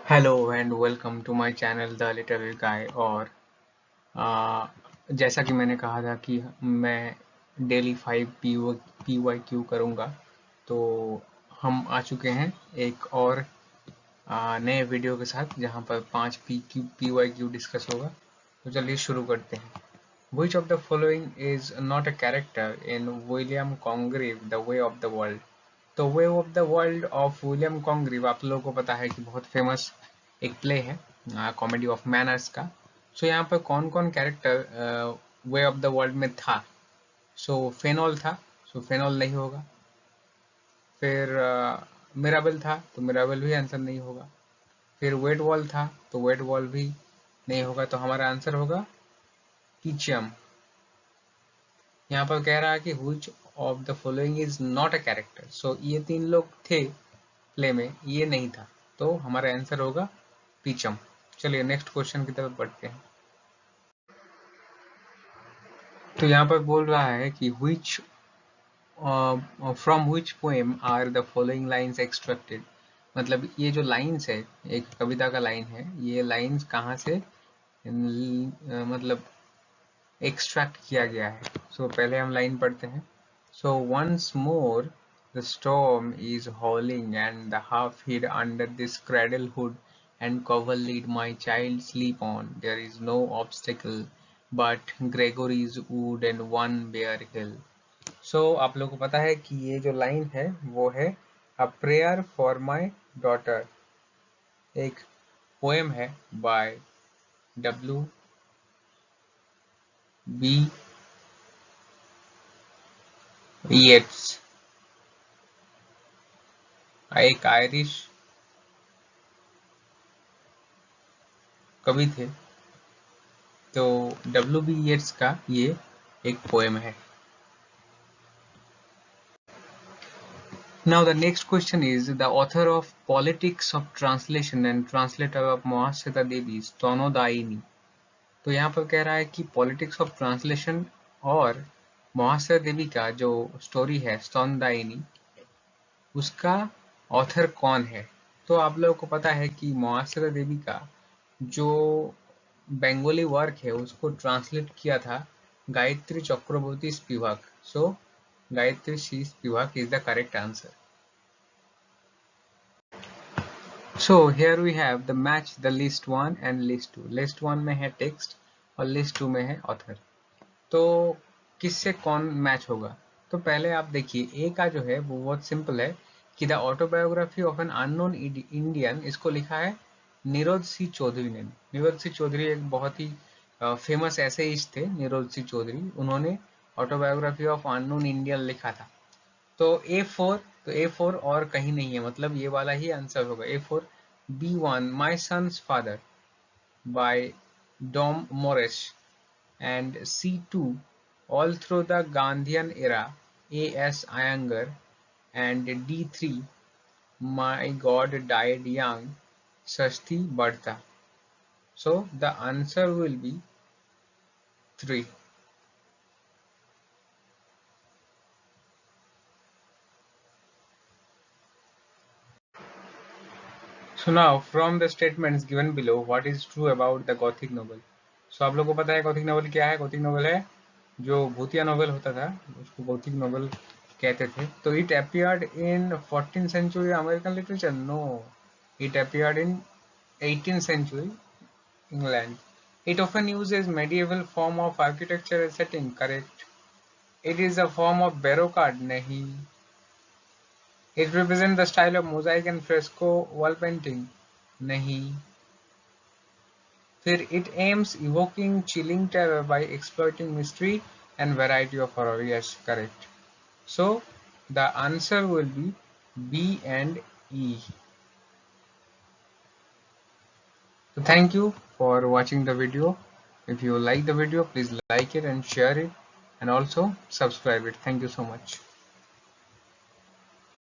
Hello and welcome to my channel the little guy. और जैसा कि मैंने कहा था कि मैं डेली 5 PYQ करूँगा, तो हम आ चुके हैं एक और नए वीडियो के साथ जहाँ पर 5 PYQ डिस्कस होगा। तो चलिए शुरू करते हैं। Which of the following is not a character in William Congreve The Way of the World? तो way of the world of William Congreve आप लोगों को पता है कि बहुत फेमस एक प्ले है कॉमेडी ऑफ मैनर्स का। सो यहाँ पर कौन कौन character way of the world में था? सो फेनॉल था, सो फेनॉल नहीं होगा। फिर मिराबल था, तो मिराबल भी आंसर नहीं होगा। फिर वेट वॉल था, तो वेट वॉल भी नहीं होगा। तो हमारा आंसर होगा टीचियम। यहाँ पर कह रहा है कि which of the following is not a character, सो ये तीन लोग थे प्ले में, ये नहीं था, तो हमारा आंसर होगा पीचम। चलिए नेक्स्ट क्वेश्चन की तरफ बढ़ते हैं। तो यहाँ पर बोल रहा है कि which from which poem are the following lines extracted? मतलब ये जो लाइन्स है, एक कविता का लाइन है, ये लाइन्स कहाँ से मतलब एक्सट्रैक्ट किया गया है। सो पहले हम लाइन पढ़ते हैं। So once more the storm is howling and the half hid under this cradle hood and coverlid my child sleep on. There is no obstacle but Gregory's wood and one bare hill. So आप लोगों को पता है कि ये जो line है वो है A Prayer for My Daughter, एक पोएम है बाय W.B. Yeats, एक आयरिश कवि थे। तो W.B. Yeats का ये एक पोएम है। Now the next question is the author of Politics of Translation and translator of Mahasweta Devi Stanodayini. तो यहाँ पर कह रहा है कि पॉलिटिक्स ऑफ ट्रांसलेशन और महाश्वेता देवी का जो स्टोरी है स्तनदायिनी, उसका ऑथर कौन है? तो आप लोगों को पता है कि महाश्वेता देवी का जो बंगाली वर्क है उसको ट्रांसलेट किया था Gayatri Chakravorty Spivak. So Gayatri Shri Spivak is the correct answer. So here we have the match the list 1 and list 2. List 1 में है टेक्स्ट और लिस्ट 2 में है ऑथर। तो किससे कौन मैच होगा? तो पहले आप देखिए, ए का जो है वो बहुत सिंपल है कि the autobiography of an unknown Indian, इसको लिखा है निरोध सी चौधरी ने। निरोध सी चौधरी एक बहुत ही फेमस एसेइस्ट थे निरोध सी चौधरी, उन्होंने ऑटोबायोग्राफी ऑफ अननोन इंडियन लिखा था। तो A4, तो A4 और कहीं नहीं है, मतलब ये वाला ही आंसर होगा A4। B1 my son's father by Dom Moraes and C2 all through the Gandhian era A.S. Iyengar, and D3 My God Died Young Sashti Bharta. So the answer will be 3. So now from the statements given below what is true about the Gothic novel? So आप लोग को पता है Gothic novel क्या है? Gothic novel है जो भूतिया नॉवल होता था, उसको गॉथिक नॉवल कहते थे। तो it appeared in 14th century American literature? No, it appeared in 18th century England. It often uses medieval form of architecture as setting? Correct. It is a form of baroque art? Nahi. It represents the style of mosaic and fresco wall painting? Nahi. फिर it aims evoking chilling terror by exploiting mystery and variety of horror? Yes, correct. So the answer will be B and E. So thank you for watching the video. If you like the video, please like it and share it, and also subscribe it. Thank you so much.